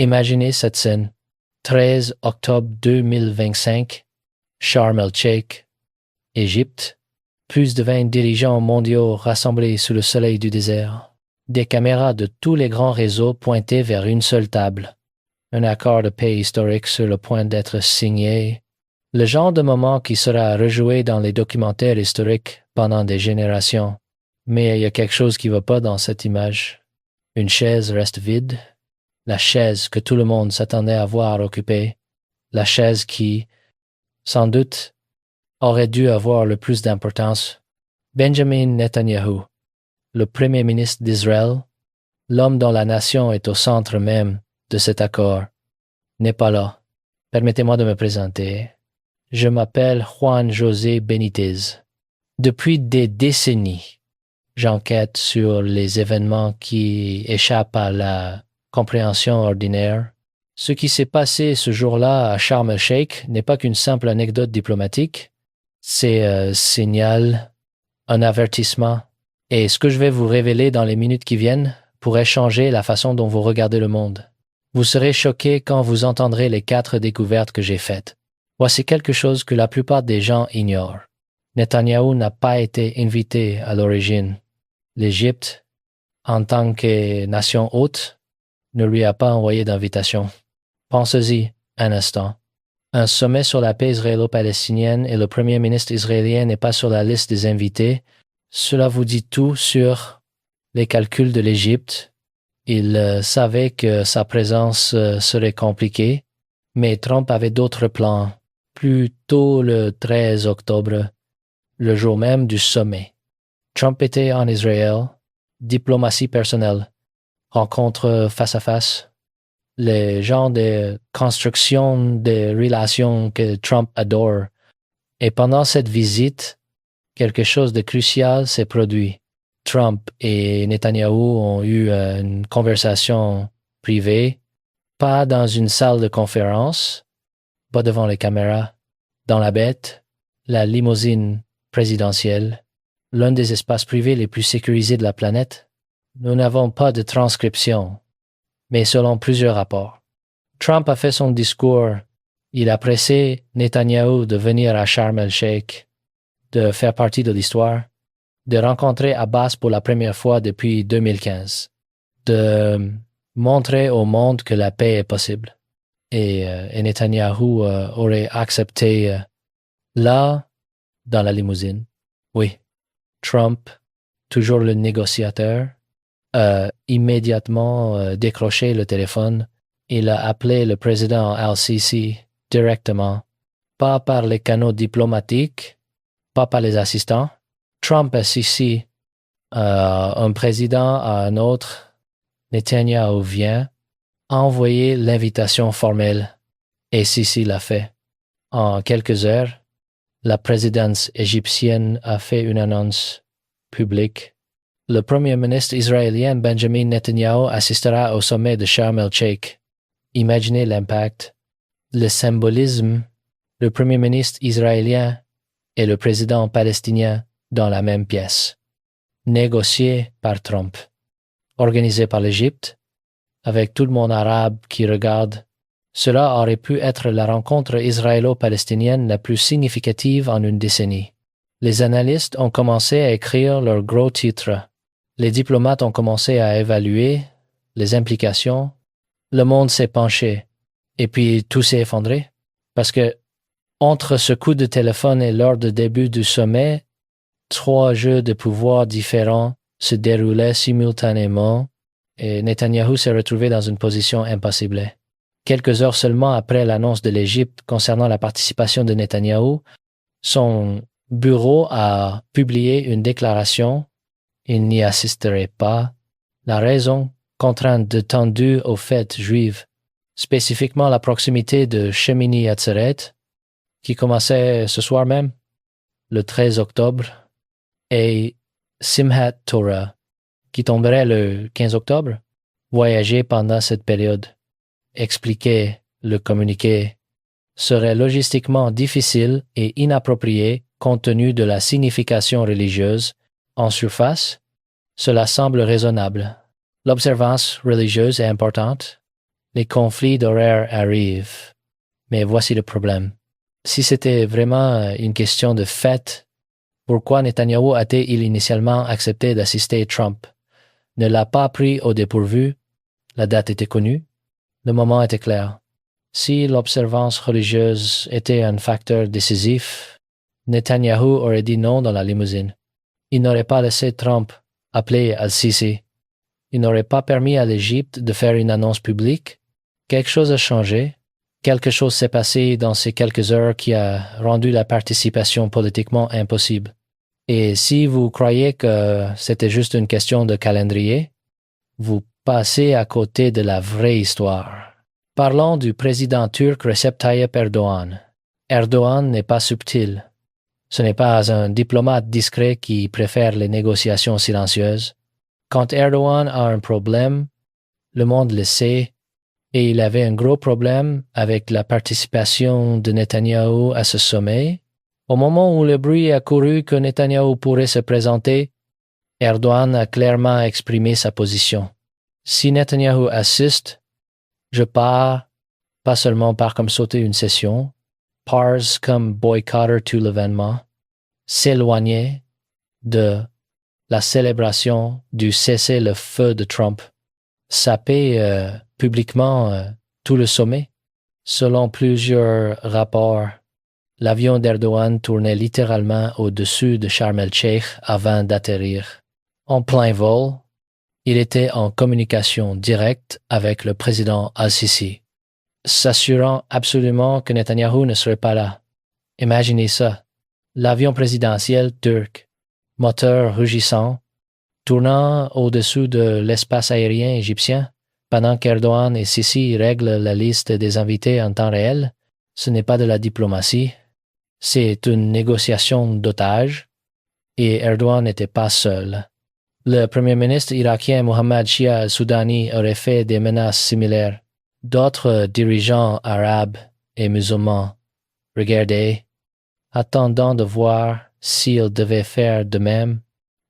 Imaginez cette scène. 13 octobre 2025, Sharm el-Sheikh, Égypte. Plus de 20 dirigeants mondiaux rassemblés sous le soleil du désert. Des caméras de tous les grands réseaux pointées vers une seule table. Un accord de paix historique sur le point d'être signé. Le genre de moment qui sera rejoué dans les documentaires historiques pendant des générations. Mais il y a quelque chose qui ne va pas dans cette image. Une chaise reste vide. La chaise que tout le monde s'attendait à voir occupée. La chaise qui, sans doute, aurait dû avoir le plus d'importance. Benjamin Netanyahu, le Premier ministre d'Israël, l'homme dont la nation est au centre même de cet accord, n'est pas là. Permettez-moi de me présenter. Je m'appelle Juan José Benitez. Depuis des décennies, j'enquête sur les événements qui échappent à la compréhension ordinaire. Ce qui s'est passé ce jour-là à Sharm el-Sheikh n'est pas qu'une simple anecdote diplomatique. C'est un signal, un avertissement. Et ce que je vais vous révéler dans les minutes qui viennent pourrait changer la façon dont vous regardez le monde. Vous serez choqués quand vous entendrez les 4 découvertes que j'ai faites. Voici quelque chose que la plupart des gens ignorent. Netanyahou n'a pas été invité à l'origine. L'Égypte, en tant que nation hôte, ne lui a pas envoyé d'invitation. Pensez-y un instant. Un sommet sur la paix israélo-palestinienne et le premier ministre israélien n'est pas sur la liste des invités. Cela vous dit tout sur les calculs de l'Égypte. Il savait que sa présence serait compliquée, mais Trump avait d'autres plans. Plus tôt le 13 octobre, le jour même du sommet. Trump était en Israël, diplomatie personnelle, rencontre face à face, les genres de construction des relations que Trump adore. Et pendant cette visite, quelque chose de crucial s'est produit. Trump et Netanyahou ont eu une conversation privée, pas dans une salle de conférence, pas devant les caméras, dans la bête, la limousine présidentielle, l'un des espaces privés les plus sécurisés de la planète. Nous n'avons pas de transcription, mais selon plusieurs rapports. Trump a fait son discours. Il a pressé Netanyahou de venir à Sharm el-Sheikh, de faire partie de l'histoire, de rencontrer Abbas pour la première fois depuis 2015, de montrer au monde que la paix est possible. Et Netanyahou aurait accepté là, dans la limousine. Oui, Trump, toujours le négociateur, a immédiatement décroché le téléphone. Il a appelé le président al-Sisi directement, pas par les canaux diplomatiques, pas par les assistants. Trump a Sisi, un président à un autre. Netanyahu vient envoyer l'invitation formelle et Sisi l'a fait. En quelques heures, la présidence égyptienne a fait une annonce publique. Le premier ministre israélien Benjamin Netanyahu assistera au sommet de Sharm el-Sheikh. Imaginez l'impact, le symbolisme, le premier ministre israélien et le président palestinien dans la même pièce. Négocié par Trump. Organisé par l'Égypte, avec tout le monde arabe qui regarde. Cela aurait pu être la rencontre israélo-palestinienne la plus significative en une décennie. Les analystes ont commencé à écrire leurs gros titres. Les diplomates ont commencé à évaluer les implications. Le monde s'est penché. Et puis tout s'est effondré. Parce que, entre ce coup de téléphone et l'heure de début du sommet, 3 jeux de pouvoir différents se déroulaient simultanément et Netanyahou s'est retrouvé dans une position impossible. Quelques heures seulement après l'annonce de l'Égypte concernant la participation de Netanyahou, son bureau a publié une déclaration. Il n'y assisterait pas. La raison, contrainte de tendues aux fêtes juives, spécifiquement la proximité de Shemini Atzeret, qui commençait ce soir même, le 13 octobre, et Simhat Torah, qui tomberait le 15 octobre, voyager pendant cette période, expliquer le communiqué, serait logistiquement difficile et inapproprié compte tenu de la signification religieuse. En surface, cela semble raisonnable. L'observance religieuse est importante, Les conflits d'horaire arrivent. Mais voici le problème. Si c'était vraiment une question de fait, pourquoi Netanyahou a-t-il initialement accepté d'assister Trump? Ne l'a pas pris au dépourvu. La date était connue. Le moment était clair. Si l'observance religieuse était un facteur décisif, Netanyahou aurait dit non dans la limousine. Il n'aurait pas laissé Trump appeler Al-Sisi. Il n'aurait pas permis à l'Égypte de faire une annonce publique. Quelque chose a changé. Quelque chose s'est passé dans ces quelques heures qui a rendu la participation politiquement impossible. Et si vous croyez que c'était juste une question de calendrier, vous passez à côté de la vraie histoire. Parlons du président turc Recep Tayyip Erdogan. Erdogan n'est pas subtil. Ce n'est pas un diplomate discret qui préfère les négociations silencieuses. Quand Erdogan a un problème, le monde le sait, et il avait un gros problème avec la participation de Netanyahou à ce sommet. Au moment où le bruit a couru que Netanyahou pourrait se présenter, Erdogan a clairement exprimé sa position. Si Netanyahou assiste, je pars, pas seulement par comme sauter une session, pars comme boycotter tout l'événement, s'éloigner de la célébration du cessez-le-feu de Trump, saper publiquement tout le sommet. Selon plusieurs rapports, l'avion d'Erdogan tournait littéralement au-dessus de Sharm el-Sheikh avant d'atterrir. En plein vol, il était en communication directe avec le président Al-Sisi, s'assurant absolument que Netanyahou ne serait pas là. Imaginez ça, l'avion présidentiel turc, moteur rugissant, tournant au-dessus de l'espace aérien égyptien, pendant qu'Erdogan et Sisi règlent la liste des invités en temps réel. Ce n'est pas de la diplomatie, c'est une négociation d'otages, et Erdogan n'était pas seul. Le premier ministre irakien Mohammad Shia al-Soudani aurait fait des menaces similaires. D'autres dirigeants arabes et musulmans regardaient, attendant de voir s'ils devaient faire de même.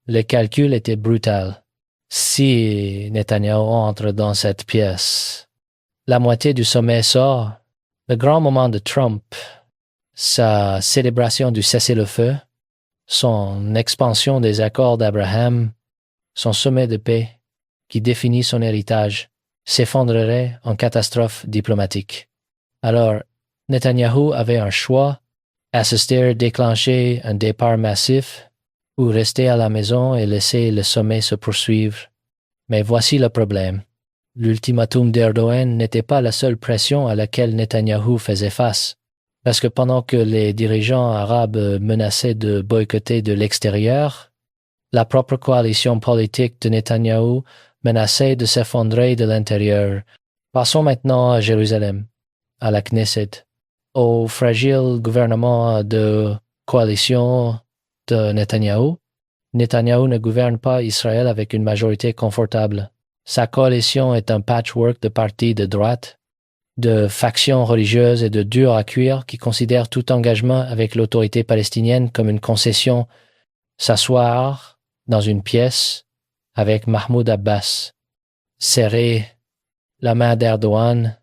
Le calcul était brutal. Si Netanyahou entre dans cette pièce, la moitié du sommet sort. Le grand moment de Trump, sa célébration du cessez-le-feu, son expansion des accords d'Abraham, son sommet de paix, qui définit son héritage, s'effondrerait en catastrophe diplomatique. Alors, Netanyahou avait un choix, assister, déclencher un départ massif, ou rester à la maison et laisser le sommet se poursuivre. Mais voici le problème. L'ultimatum d'Erdogan n'était pas la seule pression à laquelle Netanyahou faisait face, parce que pendant que les dirigeants arabes menaçaient de boycotter de l'extérieur, la propre coalition politique de Netanyahou menaçait de s'effondrer de l'intérieur. Passons maintenant à Jérusalem, à la Knesset, au fragile gouvernement de coalition de Netanyahou. Netanyahou ne gouverne pas Israël avec une majorité confortable. Sa coalition est un patchwork de partis de droite, de factions religieuses et de durs à cuire qui considèrent tout engagement avec l'autorité palestinienne comme une concession. S'asseoir dans une pièce avec Mahmoud Abbas, serrer la main d'Erdogan,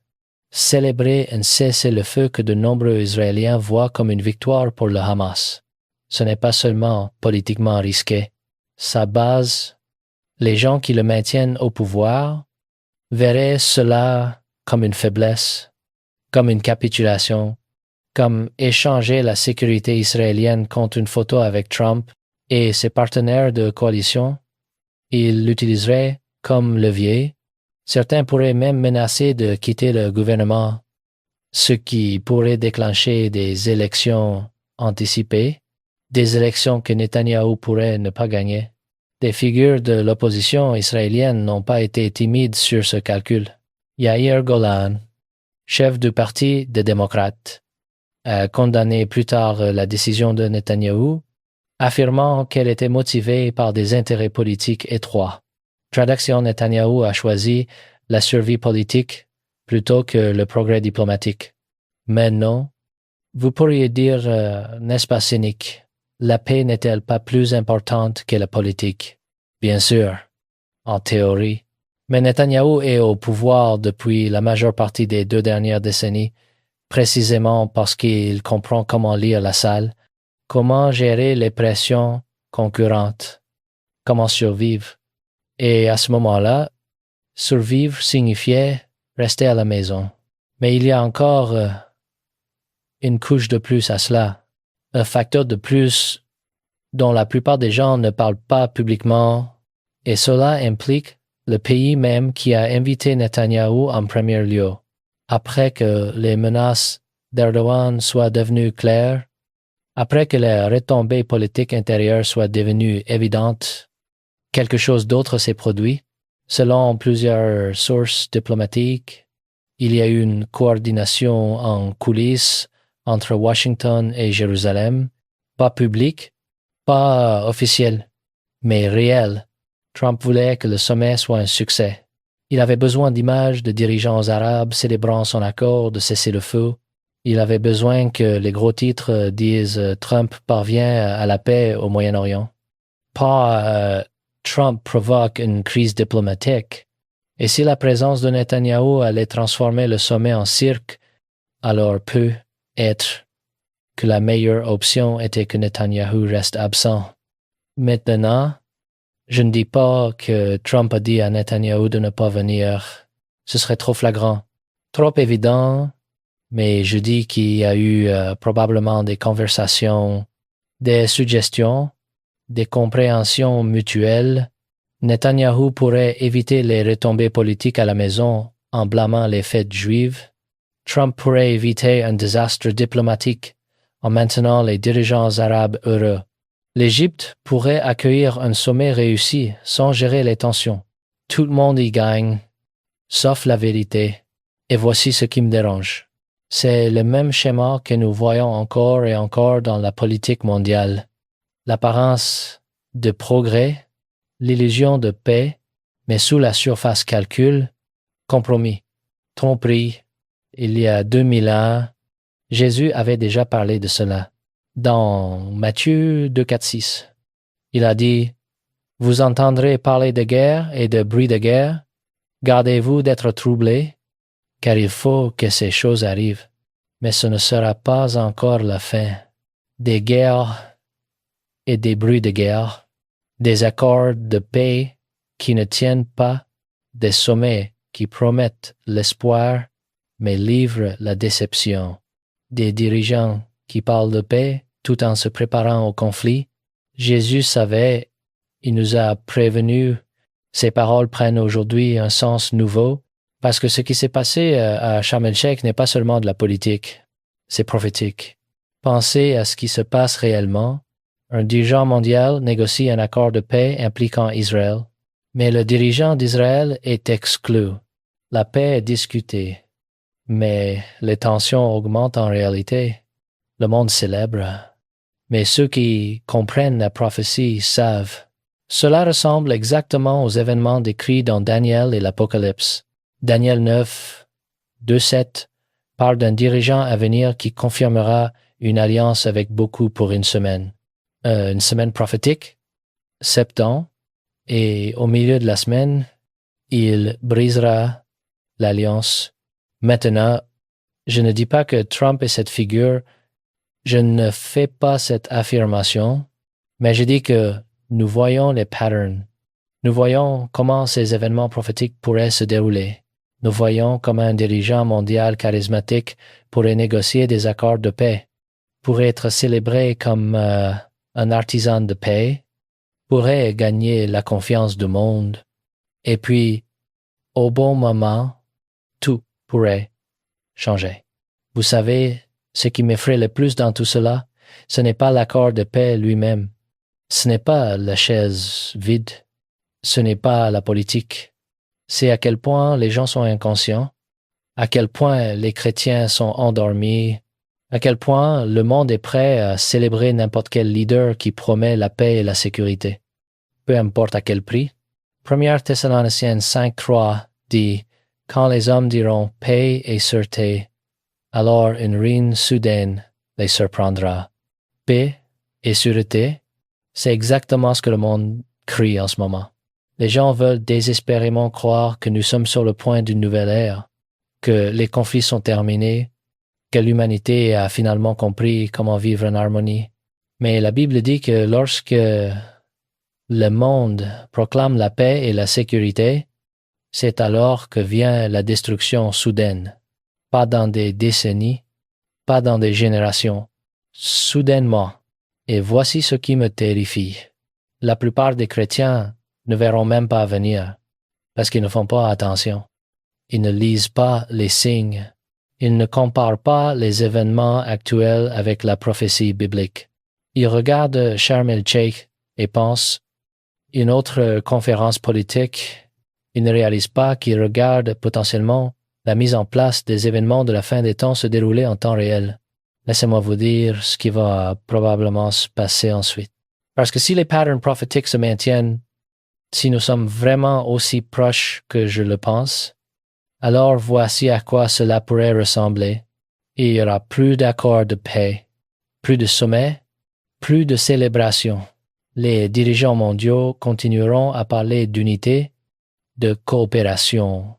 célébrer un cessez-le-feu que de nombreux Israéliens voient comme une victoire pour le Hamas. Ce n'est pas seulement politiquement risqué. Sa base, les gens qui le maintiennent au pouvoir, verraient cela comme une faiblesse, comme une capitulation, comme échanger la sécurité israélienne contre une photo avec Trump et ses partenaires de coalition. Ils l'utiliseraient comme levier. Certains pourraient même menacer de quitter le gouvernement, ce qui pourrait déclencher des élections anticipées, des élections que Netanyahou pourrait ne pas gagner. Des figures de l'opposition israélienne n'ont pas été timides sur ce calcul. Yair Golan, chef du parti des démocrates, a condamné plus tard la décision de Netanyahou, affirmant qu'elle était motivée par des intérêts politiques étroits. Traduction: Netanyahou a choisi la survie politique plutôt que le progrès diplomatique. Mais non, vous pourriez dire, n'est-ce pas cynique, la paix n'est-elle pas plus importante que la politique? Bien sûr, en théorie, Mais Netanyahou est au pouvoir depuis la majeure partie des 2 dernières décennies, précisément parce qu'il comprend comment lire la salle, comment gérer les pressions concurrentes, comment survivre. Et à ce moment-là, survivre signifiait rester à la maison. Mais il y a encore une couche de plus à cela, un facteur de plus dont la plupart des gens ne parlent pas publiquement, et cela implique le pays même qui a invité Netanyahou en premier lieu. Après que les menaces d'Erdogan soient devenues claires, après que les retombées politiques intérieures soient devenues évidentes, quelque chose d'autre s'est produit. Selon plusieurs sources diplomatiques, il y a eu une coordination en coulisses entre Washington et Jérusalem, pas publique, pas officielle, mais réelle. Trump voulait que le sommet soit un succès. Il avait besoin d'images de dirigeants arabes célébrant son accord de cessez-le-feu. Il avait besoin que les gros titres disent Trump parvient à la paix au Moyen-Orient. Pas Trump provoque une crise diplomatique. Et si la présence de Netanyahou allait transformer le sommet en cirque, alors peut être que la meilleure option était que Netanyahou reste absent. Maintenant, je ne dis pas que Trump a dit à Netanyahou de ne pas venir. Ce serait trop flagrant, trop évident, mais je dis qu'il y a eu probablement des conversations, des suggestions, des compréhensions mutuelles. Netanyahou pourrait éviter les retombées politiques à la maison en blâmant les fêtes juives. Trump pourrait éviter un désastre diplomatique en maintenant les dirigeants arabes heureux. L'Égypte pourrait accueillir un sommet réussi sans gérer les tensions. Tout le monde y gagne, sauf la vérité. Et voici ce qui me dérange. C'est le même schéma que nous voyons encore et encore dans la politique mondiale. L'apparence de progrès, l'illusion de paix, mais sous la surface calcul, compromis, tromperie. Il y a 2000 ans, Jésus avait déjà parlé de cela. Dans Matthieu 2, 4, 6, il a dit « Vous entendrez parler de guerre et de bruit de guerre. Gardez-vous d'être troublés, car il faut que ces choses arrivent. Mais ce ne sera pas encore la fin. Des guerres et des bruits de guerre, des accords de paix qui ne tiennent pas, des sommets qui promettent l'espoir, mais livrent la déception, des dirigeants qui parlent de paix tout en se préparant au conflit. » Jésus savait, il nous a prévenus, ces paroles prennent aujourd'hui un sens nouveau, parce que ce qui s'est passé à Sharm el-Sheikh n'est pas seulement de la politique, c'est prophétique. Pensez à ce qui se passe réellement. Un dirigeant mondial négocie un accord de paix impliquant Israël, mais le dirigeant d'Israël est exclu. La paix est discutée, mais les tensions augmentent en réalité. Le monde célèbre. Mais ceux qui comprennent la prophétie savent. Cela ressemble exactement aux événements décrits dans Daniel et l'Apocalypse. Daniel 9, 2, 7 parle d'un dirigeant à venir qui confirmera une alliance avec beaucoup pour une semaine prophétique, 7 ans, et au milieu de la semaine, il brisera l'alliance. Maintenant, je ne dis pas que Trump est cette figure. Je ne fais pas cette affirmation, mais je dis que nous voyons les patterns. Nous voyons comment ces événements prophétiques pourraient se dérouler. Nous voyons comment un dirigeant mondial charismatique pourrait négocier des accords de paix, pourrait être célébré comme un artisan de paix, pourrait gagner la confiance du monde, et puis, au bon moment, tout pourrait changer. Vous savez, ce qui m'effraie le plus dans tout cela, ce n'est pas l'accord de paix lui-même, ce n'est pas la chaise vide, ce n'est pas la politique. C'est à quel point les gens sont inconscients, à quel point les chrétiens sont endormis, à quel point le monde est prêt à célébrer n'importe quel leader qui promet la paix et la sécurité, peu importe à quel prix. 1 Thessaloniciens 5.3 dit « Quand les hommes diront paix et sûreté, alors une ruine soudaine les surprendra. » Paix et sûreté, c'est exactement ce que le monde crie en ce moment. Les gens veulent désespérément croire que nous sommes sur le point d'une nouvelle ère, que les conflits sont terminés, que l'humanité a finalement compris comment vivre en harmonie. Mais la Bible dit que lorsque le monde proclame la paix et la sécurité, c'est alors que vient la destruction soudaine, pas dans des décennies, pas dans des générations, soudainement. Et voici ce qui me terrifie. La plupart des chrétiens ne verront même pas venir, parce qu'ils ne font pas attention. Ils ne lisent pas les signes. Ils ne comparent pas les événements actuels avec la prophétie biblique. Ils regardent Sharm el-Sheikh et pensent une autre conférence politique. Ils ne réalisent pas qu'ils regardent potentiellement la mise en place des événements de la fin des temps se dérouler en temps réel. Laissez-moi vous dire ce qui va probablement se passer ensuite. Parce que si les patterns prophétiques se maintiennent, si nous sommes vraiment aussi proches que je le pense, alors voici à quoi cela pourrait ressembler. Il y aura plus d'accords de paix, plus de sommets, plus de célébrations. Les dirigeants mondiaux continueront à parler d'unité, de coopération,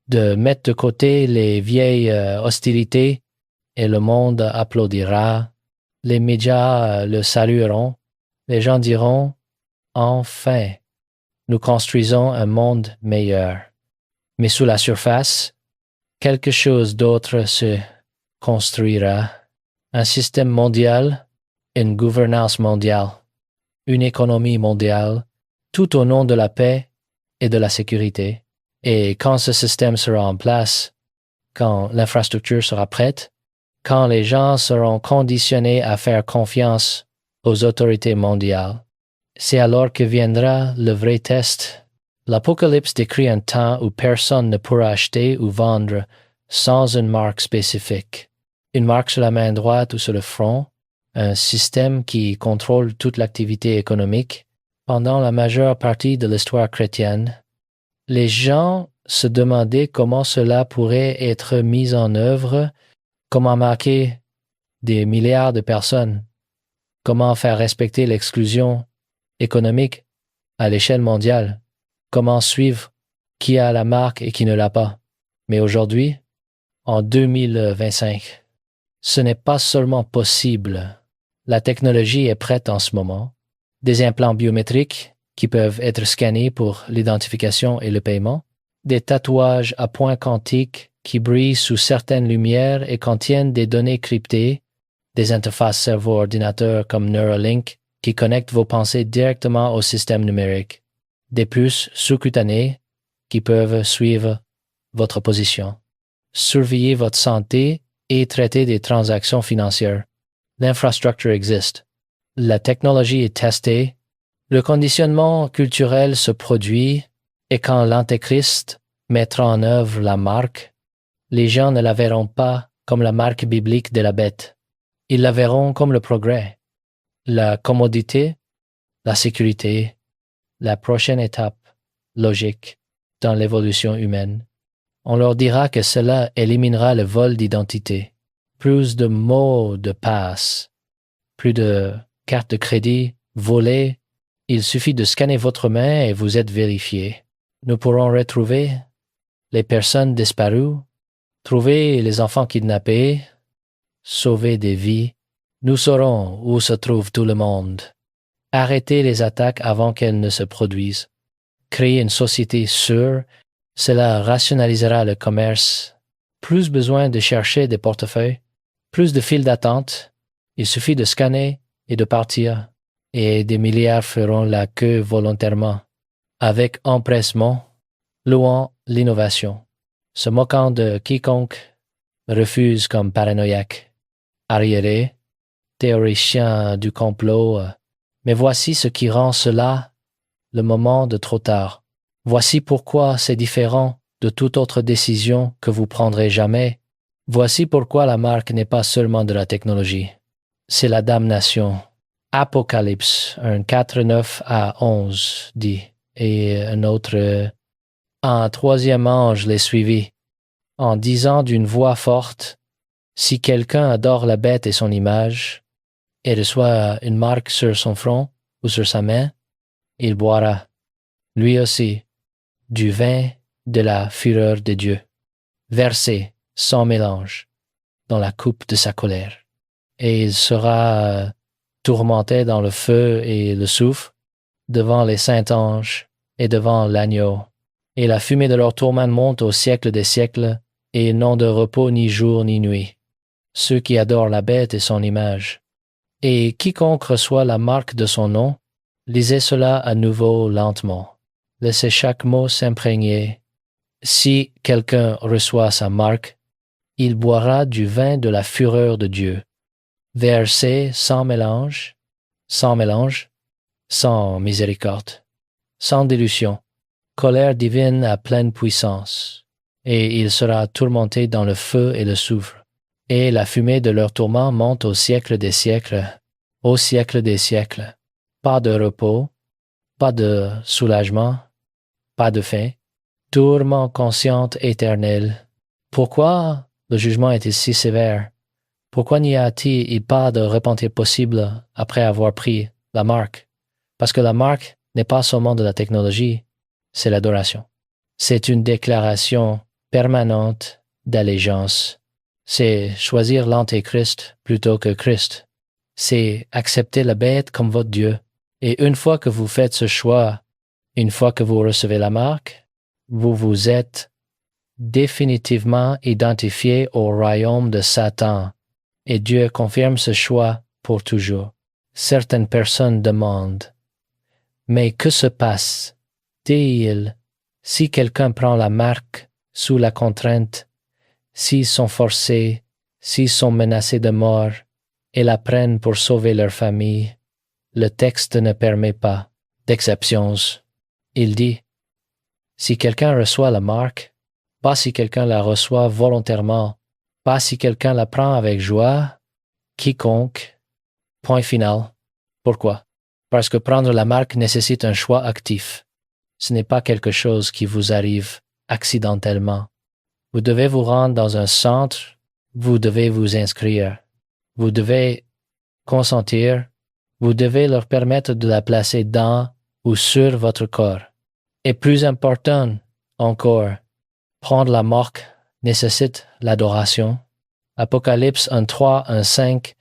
de mettre de côté les vieilles hostilités et le monde applaudira. Les médias le salueront. Les gens diront « Enfin, nous construisons un monde meilleur ». Mais sous la surface, quelque chose d'autre se construira. Un système mondial, une gouvernance mondiale, une économie mondiale, tout au nom de la paix et de la sécurité. Et quand ce système sera en place, quand l'infrastructure sera prête, quand les gens seront conditionnés à faire confiance aux autorités mondiales, c'est alors que viendra le vrai test. L'Apocalypse décrit un temps où personne ne pourra acheter ou vendre sans une marque spécifique. Une marque sur la main droite ou sur le front, un système qui contrôle toute l'activité économique. Pendant la majeure partie de l'histoire chrétienne, les gens se demandaient comment cela pourrait être mis en œuvre, comment marquer des milliards de personnes, comment faire respecter l'exclusion économique à l'échelle mondiale, comment suivre qui a la marque et qui ne l'a pas. Mais aujourd'hui, en 2025, ce n'est pas seulement possible. La technologie est prête en ce moment. Des implants biométriques qui peuvent être scannés pour l'identification et le paiement, des tatouages à points quantiques qui brillent sous certaines lumières et contiennent des données cryptées, des interfaces cerveau-ordinateur comme Neuralink qui connectent vos pensées directement au système numérique, des puces sous-cutanées qui peuvent suivre votre position, surveiller votre santé et traiter des transactions financières. L'infrastructure existe. La technologie est testée. Le conditionnement culturel se produit et quand l'Antéchrist mettra en œuvre la marque, les gens ne la verront pas comme la marque biblique de la bête. Ils la verront comme le progrès, la commodité, la sécurité, la prochaine étape logique dans l'évolution humaine. On leur dira que cela éliminera le vol d'identité. Plus de mots de passe, plus de cartes de crédit volées. Il suffit de scanner votre main et vous êtes vérifié. Nous pourrons retrouver les personnes disparues, trouver les enfants kidnappés, sauver des vies. Nous saurons où se trouve tout le monde. Arrêter les attaques avant qu'elles ne se produisent. Créer une société sûre, cela rationalisera le commerce. Plus besoin de chercher des portefeuilles, plus de files d'attente. Il suffit de scanner et de partir. Et des milliards feront la queue volontairement, avec empressement, louant l'innovation, se moquant de quiconque refuse comme paranoïaque, arriéré, théoricien du complot. Mais voici ce qui rend cela le moment de trop tard. Voici pourquoi c'est différent de toute autre décision que vous prendrez jamais. Voici pourquoi la marque n'est pas seulement de la technologie. C'est la damnation. Apocalypse, un 4, 9 à 11 dit, et un autre, un troisième ange les suivit, en disant d'une voix forte, si quelqu'un adore la bête et son image, et reçoit une marque sur son front ou sur sa main, il boira lui aussi, du vin de la fureur de Dieu, versé sans mélange dans la coupe de sa colère. Et il sera tourmenté dans le feu et le soufre, devant les saints anges et devant l'agneau. Et la fumée de leur tourment monte au siècle des siècles, et ils n'ont de repos ni jour ni nuit, ceux qui adorent la bête et son image. Et quiconque reçoit la marque de son nom, lisez cela à nouveau lentement. Laissez chaque mot s'imprégner. Si quelqu'un reçoit sa marque, il boira du vin de la fureur de Dieu, versé sans mélange, sans miséricorde, sans dilution, colère divine à pleine puissance, et il sera tourmenté dans le feu et le soufre. Et la fumée de leur tourment monte au siècle des siècles, au siècle des siècles. Pas de repos, pas de soulagement, pas de fin, tourment conscient éternel. Pourquoi le jugement est-il si sévère? Pourquoi n'y a-t-il pas de repentir possible après avoir pris la marque? Parce que la marque n'est pas seulement de la technologie, c'est l'adoration. C'est une déclaration permanente d'allégeance. C'est choisir l'Antéchrist plutôt que Christ. C'est accepter la bête comme votre Dieu. Et une fois que vous faites ce choix, une fois que vous recevez la marque, vous vous êtes définitivement identifié au royaume de Satan. Et Dieu confirme ce choix pour toujours. Certaines personnes demandent, mais que se passe-t-il si quelqu'un prend la marque sous la contrainte, s'ils sont forcés, s'ils sont menacés de mort et la prennent pour sauver leur famille? Le texte ne permet pas d'exceptions. Il dit, si quelqu'un reçoit la marque, pas si quelqu'un la reçoit volontairement, pas si quelqu'un la prend avec joie, quiconque, point final. Pourquoi? Parce que prendre la marque nécessite un choix actif. Ce n'est pas quelque chose qui vous arrive accidentellement. Vous devez vous rendre dans un centre, vous devez vous inscrire, vous devez consentir, vous devez leur permettre de la placer dans ou sur votre corps. Et plus important encore, prendre la marque nécessite l'adoration. Apocalypse 1.3, 1.5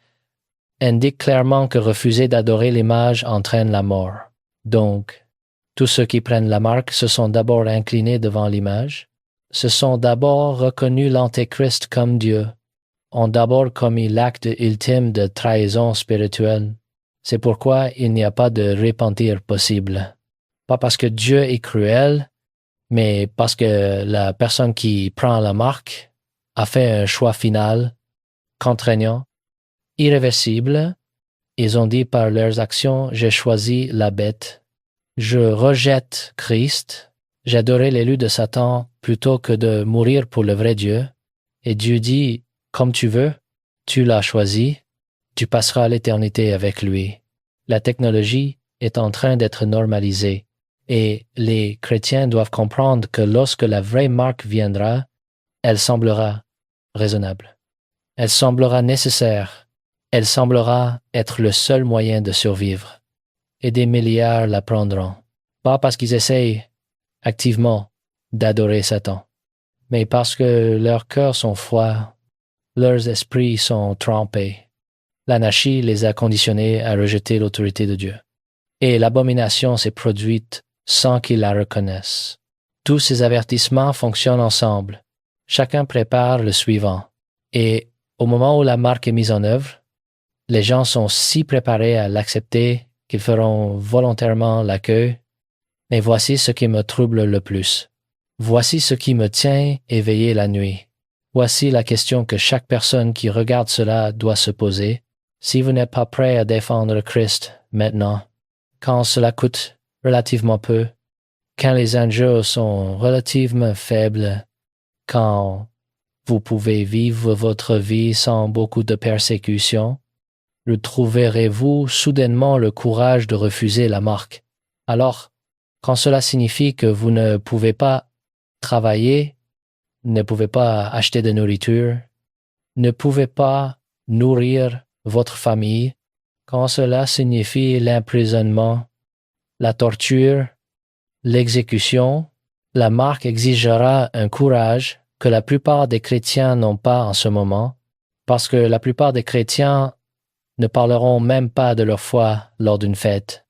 indique clairement que refuser d'adorer l'image entraîne la mort. Donc, tous ceux qui prennent la marque se sont d'abord inclinés devant l'image, se sont d'abord reconnus l'Antéchrist comme Dieu, ont d'abord commis l'acte ultime de trahison spirituelle. C'est pourquoi il n'y a pas de repentir possible. Pas parce que Dieu est cruel, mais parce que la personne qui prend la marque a fait un choix final, contraignant, irréversible. Ils ont dit par leurs actions, j'ai choisi la bête. Je rejette Christ. J'adorais l'élu de Satan plutôt que de mourir pour le vrai Dieu. Et Dieu dit, comme tu veux, tu l'as choisi, tu passeras l'éternité avec lui. La technologie est en train d'être normalisée. Et les chrétiens doivent comprendre que lorsque la vraie marque viendra, elle semblera raisonnable. Elle semblera nécessaire. Elle semblera être le seul moyen de survivre. Et des milliards la prendront. Pas parce qu'ils essayent activement d'adorer Satan, mais parce que leurs cœurs sont froids, leurs esprits sont trempés. L'anarchie les a conditionnés à rejeter l'autorité de Dieu. Et l'abomination s'est produite sans qu'ils la reconnaissent. Tous ces avertissements fonctionnent ensemble. Chacun prépare le suivant. Et au moment où la marque est mise en œuvre, les gens sont si préparés à l'accepter qu'ils feront volontairement l'accueil. Mais voici ce qui me trouble le plus. Voici ce qui me tient éveillé la nuit. Voici la question que chaque personne qui regarde cela doit se poser. Si vous n'êtes pas prêt à défendre Christ maintenant, quand cela coûte relativement peu, quand les enjeux sont relativement faibles, quand vous pouvez vivre votre vie sans beaucoup de persécution, retrouverez-vous soudainement le courage de refuser la marque. Alors, quand cela signifie que vous ne pouvez pas travailler, ne pouvez pas acheter de nourriture, ne pouvez pas nourrir votre famille, quand cela signifie l'emprisonnement, la torture, l'exécution, la marque exigera un courage que la plupart des chrétiens n'ont pas en ce moment, parce que la plupart des chrétiens ne parleront même pas de leur foi lors d'une fête.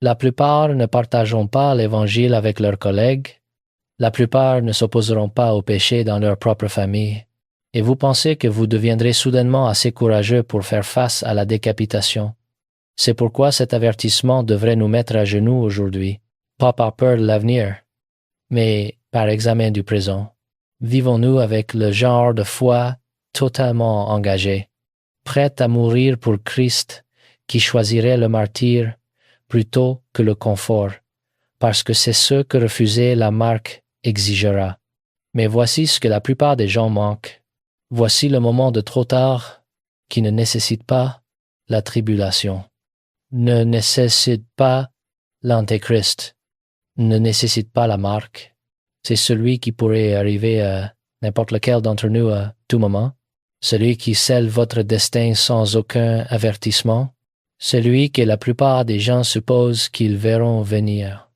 La plupart ne partageront pas l'Évangile avec leurs collègues. La plupart ne s'opposeront pas au péché dans leur propre famille. Et vous pensez que vous deviendrez soudainement assez courageux pour faire face à la décapitation. C'est pourquoi cet avertissement devrait nous mettre à genoux aujourd'hui, pas par peur de l'avenir, mais par examen du présent. Vivons-nous avec le genre de foi totalement engagé, prête à mourir pour Christ, qui choisirait le martyre plutôt que le confort, parce que c'est ce que refuser la marque exigera. Mais voici ce que la plupart des gens manquent. Voici le moment de trop tard qui ne nécessite pas la tribulation, ne nécessite pas l'Antéchrist, ne nécessite pas la marque. C'est celui qui pourrait arriver à n'importe lequel d'entre nous à tout moment, celui qui scelle votre destin sans aucun avertissement, celui que la plupart des gens supposent qu'ils verront venir,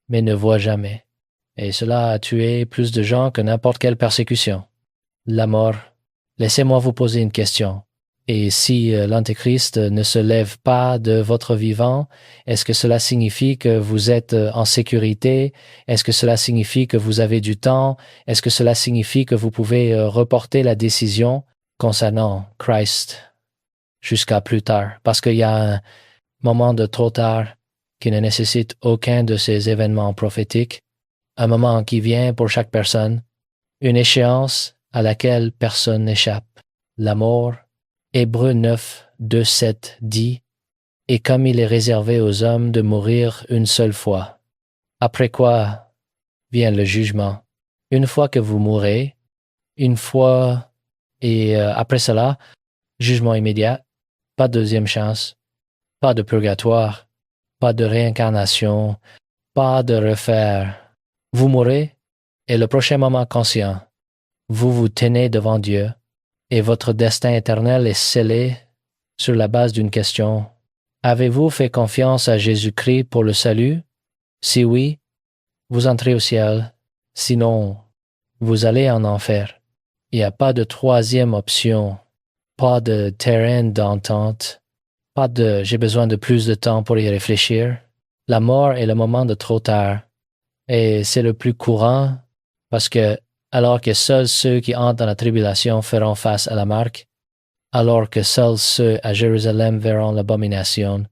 mais ne voient jamais. Et cela a tué plus de gens que n'importe quelle persécution. La mort. Laissez-moi vous poser une question. Et si l'Antéchrist ne se lève pas de votre vivant, est-ce que cela signifie que vous êtes en sécurité? Est-ce que cela signifie que vous avez du temps? Est-ce que cela signifie que vous pouvez reporter la décision concernant Christ jusqu'à plus tard? Parce qu'il y a un moment de trop tard qui ne nécessite aucun de ces événements prophétiques, un moment qui vient pour chaque personne, une échéance à laquelle personne n'échappe. La mort, Hébreux 9, 2, 7 dit « Et comme il est réservé aux hommes de mourir une seule fois, après quoi vient le jugement. Une fois que vous mourrez, une fois et après cela, jugement immédiat, pas de deuxième chance, pas de purgatoire, pas de réincarnation, pas de refaire. Vous mourrez et le prochain moment conscient, vous vous tenez devant Dieu et votre destin éternel est scellé sur la base d'une question. Avez-vous fait confiance à Jésus-Christ pour le salut? Si oui, vous entrez au ciel. Sinon, vous allez en enfer. Il n'y a pas de troisième option, pas de terrain d'entente, pas de « j'ai besoin de plus de temps pour y réfléchir ». La mort est le moment de trop tard. Et c'est le plus courant parce que, alors que seuls ceux qui entrent dans la tribulation feront face à la marque, alors que seuls ceux à Jérusalem verront l'abomination,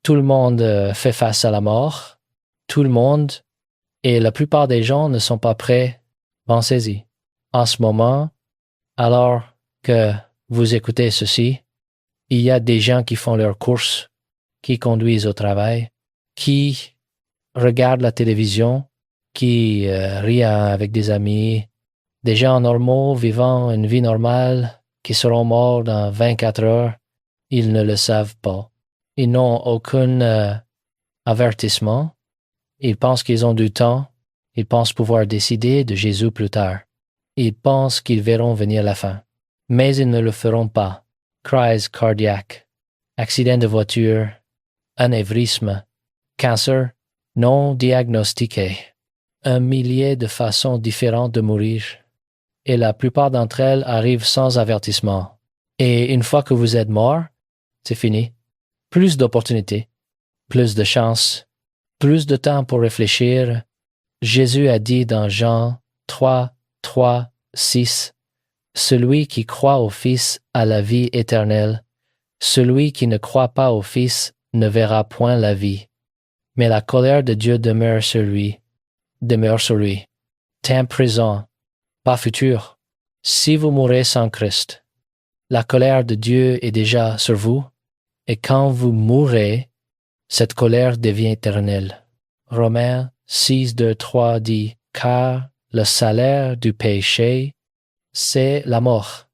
tout le monde fait face à la mort, tout le monde, et la plupart des gens ne sont pas prêts. Pensez-y. En ce moment, alors que vous écoutez ceci, il y a des gens qui font leurs courses, qui conduisent au travail, qui regardent la télévision, qui rient avec des amis, des gens normaux vivant une vie normale qui seront morts dans 24 heures. Ils ne le savent pas. Ils n'ont aucun avertissement. Ils pensent qu'ils ont du temps. Ils pensent pouvoir décider de Jésus plus tard. Ils pensent qu'ils verront venir la fin. Mais ils ne le feront pas. Crise cardiaque, accident de voiture, anévrisme, cancer non diagnostiqué, 1 millier de façons différentes de mourir, et la plupart d'entre elles arrivent sans avertissement. Et une fois que vous êtes mort, c'est fini. Plus d'opportunités, plus de chances, plus de temps pour réfléchir. Jésus a dit dans Jean 3, 3, 6, « Celui qui croit au Fils a la vie éternelle. Celui qui ne croit pas au Fils ne verra point la vie. Mais la colère de Dieu demeure sur lui. Temps présent, pas futur. Si vous mourrez sans Christ, la colère de Dieu est déjà sur vous, et quand vous mourrez, cette colère devient éternelle. Romains 6, 2, 3 dit « Car le salaire du péché, c'est la mort.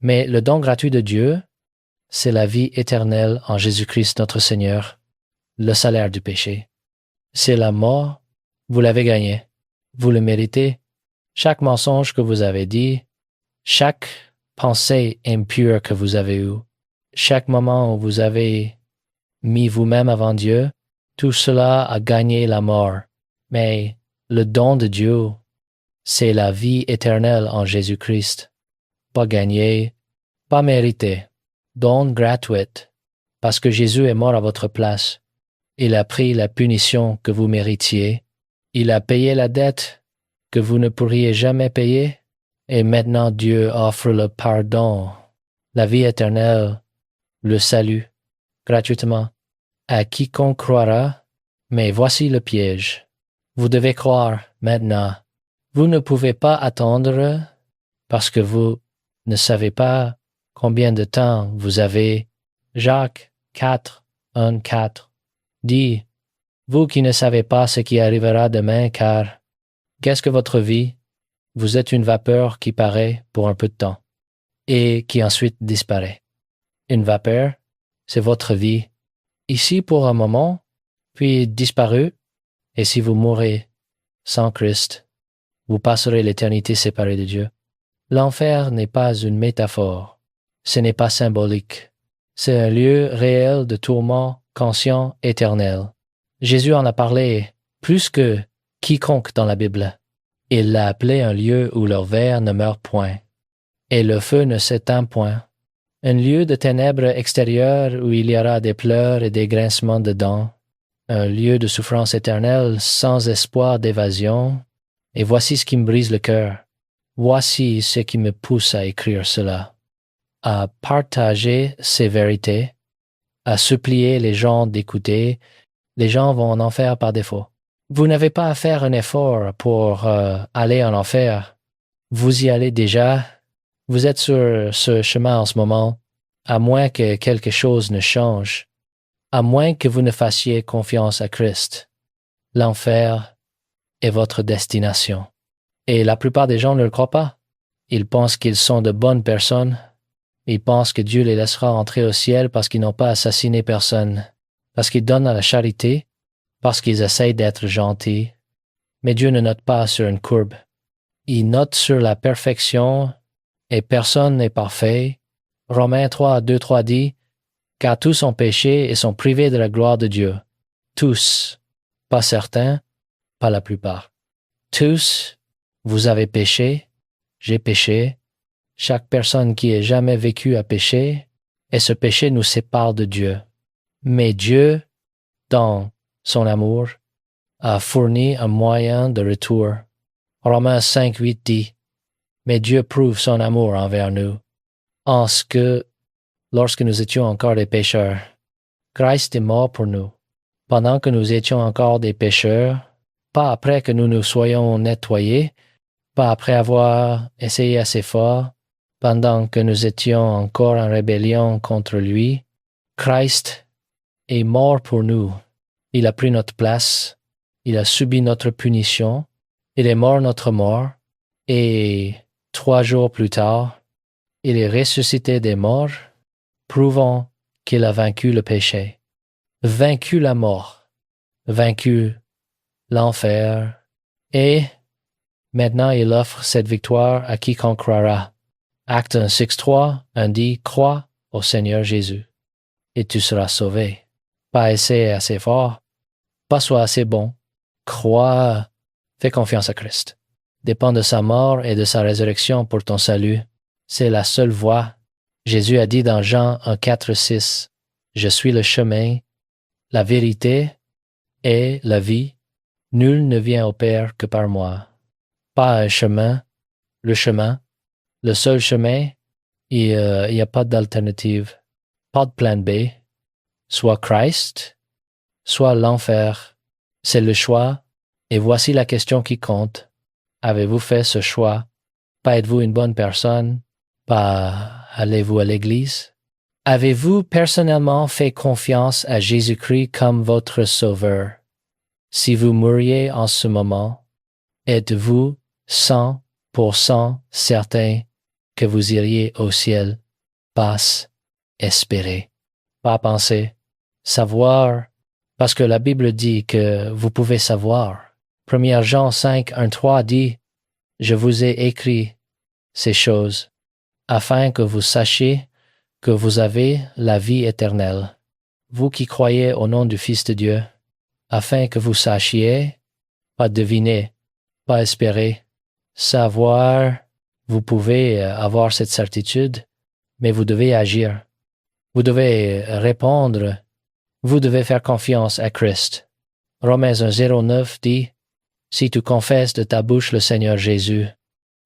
Mais le don gratuit de Dieu, c'est la vie éternelle en Jésus-Christ notre Seigneur. Le salaire du péché, c'est la mort. Vous l'avez gagné. Vous le méritez. Chaque mensonge que vous avez dit, chaque pensée impure que vous avez eue, chaque moment où vous avez mis vous-même avant Dieu, tout cela a gagné la mort. Mais le don de Dieu, c'est la vie éternelle en Jésus-Christ. Pas gagné, pas mérité. Don gratuit, parce que Jésus est mort à votre place. Il a pris la punition que vous méritiez. Il a payé la dette que vous ne pourriez jamais payer. Et maintenant Dieu offre le pardon, la vie éternelle, le salut, gratuitement, à quiconque croira. Mais voici le piège. Vous devez croire maintenant. Vous ne pouvez pas attendre parce que vous ne savez pas combien de temps vous avez. Jacques 4, 1, 4 dit, vous qui ne savez pas ce qui arrivera demain, car qu'est-ce que votre vie? Vous êtes une vapeur qui paraît pour un peu de temps et qui ensuite disparaît. Une vapeur, c'est votre vie, ici pour un moment, puis disparue, et si vous mourrez sans Christ, vous passerez l'éternité séparée de Dieu. L'enfer n'est pas une métaphore, ce n'est pas symbolique, c'est un lieu réel de tourment conscient éternel. Jésus en a parlé plus que quiconque dans la Bible. Il l'a appelé un lieu où le ver ne meurt point, et le feu ne s'éteint point. Un lieu de ténèbres extérieures où il y aura des pleurs et des grincements de dents. Un lieu de souffrance éternelle sans espoir d'évasion. Et voici ce qui me brise le cœur. Voici ce qui me pousse à écrire cela. À partager ces vérités, à supplier les gens d'écouter. Les gens vont en enfer par défaut. Vous n'avez pas à faire un effort pour aller en enfer. Vous y allez déjà. Vous êtes sur ce chemin en ce moment, à moins que quelque chose ne change, à moins que vous ne fassiez confiance à Christ. L'enfer est votre destination. Et la plupart des gens ne le croient pas. Ils pensent qu'ils sont de bonnes personnes. Ils pensent que Dieu les laissera entrer au ciel parce qu'ils n'ont pas assassiné personne, parce qu'ils donnent à la charité, parce qu'ils essayent d'être gentils. Mais Dieu ne note pas sur une courbe. Il note sur la perfection et personne n'est parfait. Romains 3, 2, 3 dit, « Car tous ont péché et sont privés de la gloire de Dieu. » Tous, pas certains, pas la plupart. Tous, vous avez péché, j'ai péché. Chaque personne qui ait jamais vécu a péché, et ce péché nous sépare de Dieu. Mais Dieu, dans son amour, a fourni un moyen de retour. Romains 5, 8 dit, « Mais Dieu prouve son amour envers nous, en ce que, lorsque nous étions encore des pécheurs, Christ est mort pour nous, pendant que nous étions encore des pécheurs, pas après que nous nous soyons nettoyés, pas après avoir essayé assez fort, pendant que nous étions encore en rébellion contre lui. Christ est mort pour nous. Il a pris notre place, il a subi notre punition, il est mort notre mort, et 3 jours plus tard, il est ressuscité des morts, prouvant qu'il a vaincu le péché, vaincu la mort, vaincu l'enfer, et maintenant il offre cette victoire à quiconque croira. Acte 1, 6, 3, dit « Crois au Seigneur Jésus, et tu seras sauvé. » Pas essayer assez fort, pas sois assez bon. Crois, fais confiance à Christ. Dépends de sa mort et de sa résurrection pour ton salut. C'est la seule voie. Jésus a dit dans Jean 1, 4, 6, « Je suis le chemin, la vérité et la vie. Nul ne vient au Père que par moi. » Pas un chemin, le chemin. Le seul chemin, il n'y a pas d'alternative, pas de plan B, soit Christ, soit l'enfer. C'est le choix, et voici la question qui compte. Avez-vous fait ce choix? Pas êtes-vous une bonne personne? Pas allez-vous à l'église? Avez-vous personnellement fait confiance à Jésus-Christ comme votre sauveur? Si vous mouriez en ce moment, êtes-vous 100% certain que vous iriez au ciel? Passe, espérer, pas penser, savoir, parce que la Bible dit que vous pouvez savoir. 1 Jean 5, 1, 3 dit, « Je vous ai écrit ces choses, afin que vous sachiez que vous avez la vie éternelle, vous qui croyez au nom du Fils de Dieu, afin que vous sachiez pas deviner, pas espérer. Savoir, vous pouvez avoir cette certitude, mais vous devez agir. Vous devez répondre. Vous devez faire confiance à Christ. Romains 1,09 dit, « Si tu confesses de ta bouche le Seigneur Jésus,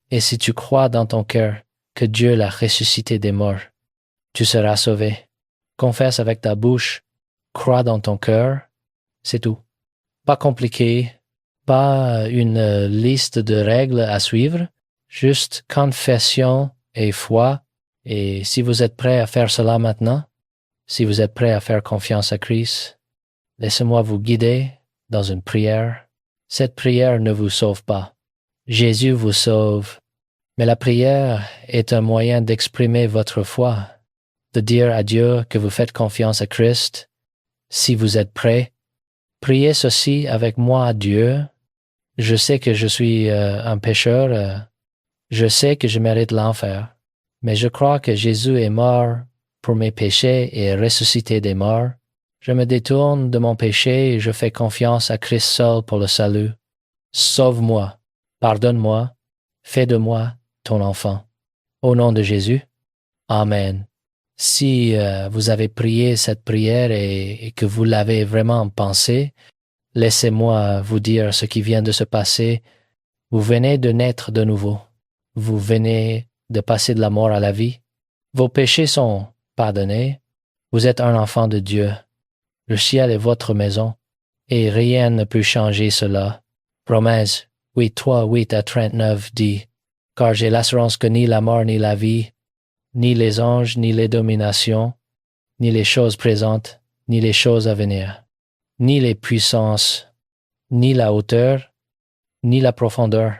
et si tu crois dans ton cœur que Dieu l'a ressuscité des morts, tu seras sauvé. » Confesse avec ta bouche, crois dans ton cœur, c'est tout. Pas compliqué, pas une liste de règles à suivre, juste confession et foi. Et si vous êtes prêt à faire cela maintenant, si vous êtes prêt à faire confiance à Christ, laissez-moi vous guider dans une prière. Cette prière ne vous sauve pas. Jésus vous sauve. Mais la prière est un moyen d'exprimer votre foi, de dire à Dieu que vous faites confiance à Christ. Si vous êtes prêt, priez ceci avec moi à Dieu. Je sais que je suis un pécheur. Je sais que je mérite l'enfer. Mais je crois que Jésus est mort pour mes péchés et est ressuscité des morts. Je me détourne de mon péché et je fais confiance à Christ seul pour le salut. Sauve-moi, pardonne-moi, fais de moi ton enfant. Au nom de Jésus, Amen. Si vous avez prié cette prière et que vous l'avez vraiment pensée, laissez-moi vous dire ce qui vient de se passer. Vous venez de naître de nouveau. Vous venez de passer de la mort à la vie. Vos péchés sont pardonnés. Vous êtes un enfant de Dieu. Le ciel est votre maison et rien ne peut changer cela. Romains 8:3-8-39 dit, « Car j'ai l'assurance que ni la mort ni la vie, ni les anges, ni les dominations, ni les choses présentes, ni les choses à venir, ni les puissances, ni la hauteur, ni la profondeur,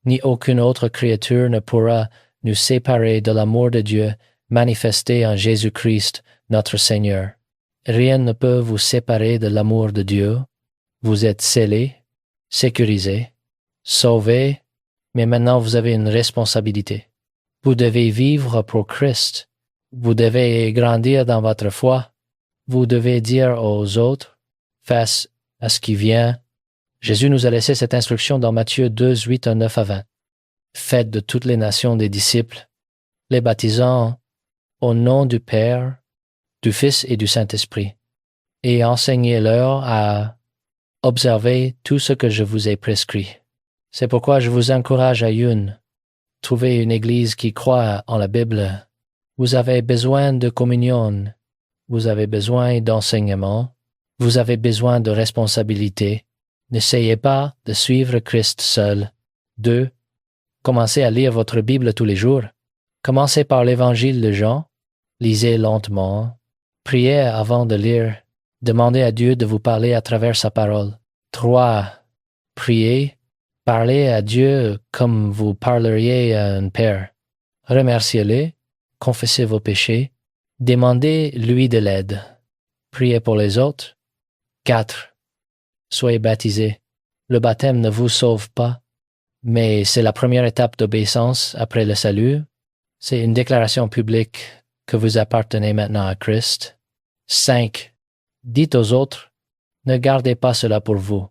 ni aucune autre créature ne pourra nous séparer de l'amour de Dieu manifesté en Jésus-Christ, notre Seigneur. Rien ne peut vous séparer de l'amour de Dieu. Vous êtes scellés, sécurisés, sauvés, mais maintenant vous avez une responsabilité. Vous devez vivre pour Christ. Vous devez grandir dans votre foi. Vous devez dire aux autres, face à ce qui vient. Jésus nous a laissé cette instruction dans Matthieu 2:8-9-20. Faites de toutes les nations des disciples, les baptisant au nom du Père, du Fils et du Saint-Esprit, et enseignez-leur à observer tout ce que je vous ai prescrit. C'est pourquoi je vous encourage à trouver une église qui croit en la Bible. Vous avez besoin de communion. Vous avez besoin d'enseignement. Vous avez besoin de responsabilité. N'essayez pas de suivre Christ seul. 2. Commencez à lire votre Bible tous les jours. Commencez par l'Évangile de Jean. Lisez lentement. Priez avant de lire. Demandez à Dieu de vous parler à travers sa parole. 3. Priez. Parlez à Dieu comme vous parleriez à un père. Remerciez-le, confessez vos péchés, demandez-lui de l'aide. Priez pour les autres. 4. Soyez baptisés. Le baptême ne vous sauve pas, mais c'est la première étape d'obéissance après le salut. C'est une déclaration publique que vous appartenez maintenant à Christ. 5. Dites aux autres, ne gardez pas cela pour vous.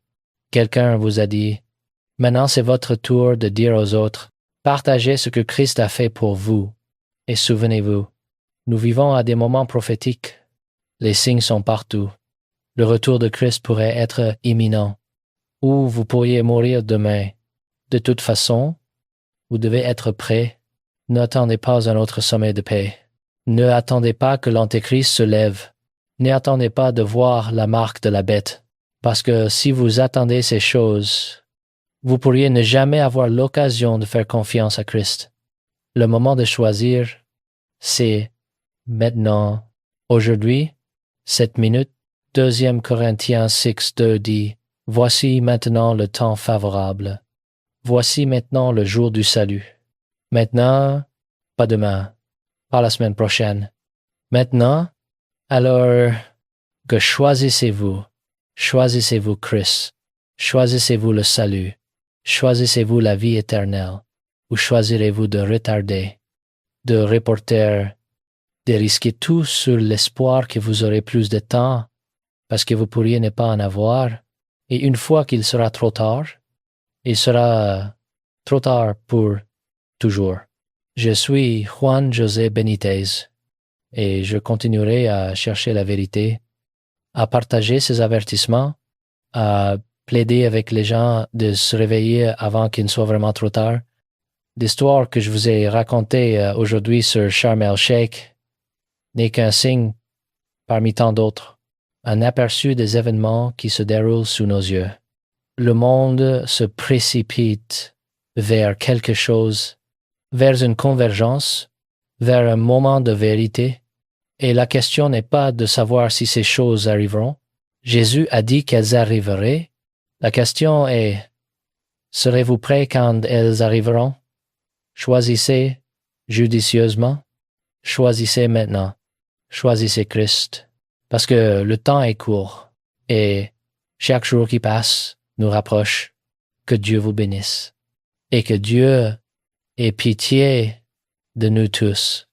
Quelqu'un vous a dit, maintenant c'est votre tour de dire aux autres, partagez ce que Christ a fait pour vous. Et souvenez-vous, nous vivons à des moments prophétiques. Les signes sont partout. Le retour de Christ pourrait être imminent, ou vous pourriez mourir demain. De toute façon, vous devez être prêts. N'attendez pas un autre sommet de paix. Ne attendez pas que l'Antéchrist se lève. N'attendez pas de voir la marque de la bête, parce que si vous attendez ces choses, vous pourriez ne jamais avoir l'occasion de faire confiance à Christ. Le moment de choisir, c'est maintenant, aujourd'hui, cette minute. 2 Corinthiens 6:2 dit, « Voici maintenant le temps favorable. Voici maintenant le jour du salut. Maintenant, pas demain, pas la semaine prochaine. Maintenant, alors que choisissez-vous Christ, choisissez-vous le salut, choisissez-vous la vie éternelle, ou choisirez-vous de retarder, de reporter, de risquer tout sur l'espoir que vous aurez plus de temps, parce que vous pourriez ne pas en avoir, Et une fois qu'il sera trop tard, il sera trop tard pour toujours. Je suis Juan José Benitez et je continuerai à chercher la vérité, à partager ces avertissements, à plaider avec les gens de se réveiller avant qu'il ne soit vraiment trop tard. L'histoire que je vous ai racontée aujourd'hui sur Sharm el-Sheikh n'est qu'un signe parmi tant d'autres, un aperçu des événements qui se déroulent sous nos yeux. Le monde se précipite vers quelque chose, vers une convergence, vers un moment de vérité, et la question n'est pas de savoir si ces choses arriveront. Jésus a dit qu'elles arriveraient. La question est, serez-vous prêts quand elles arriveront? Choisissez judicieusement. Choisissez maintenant. Choisissez Christ. Parce que le temps est court et chaque jour qui passe nous rapproche. Que Dieu vous bénisse et que Dieu ait pitié de nous tous.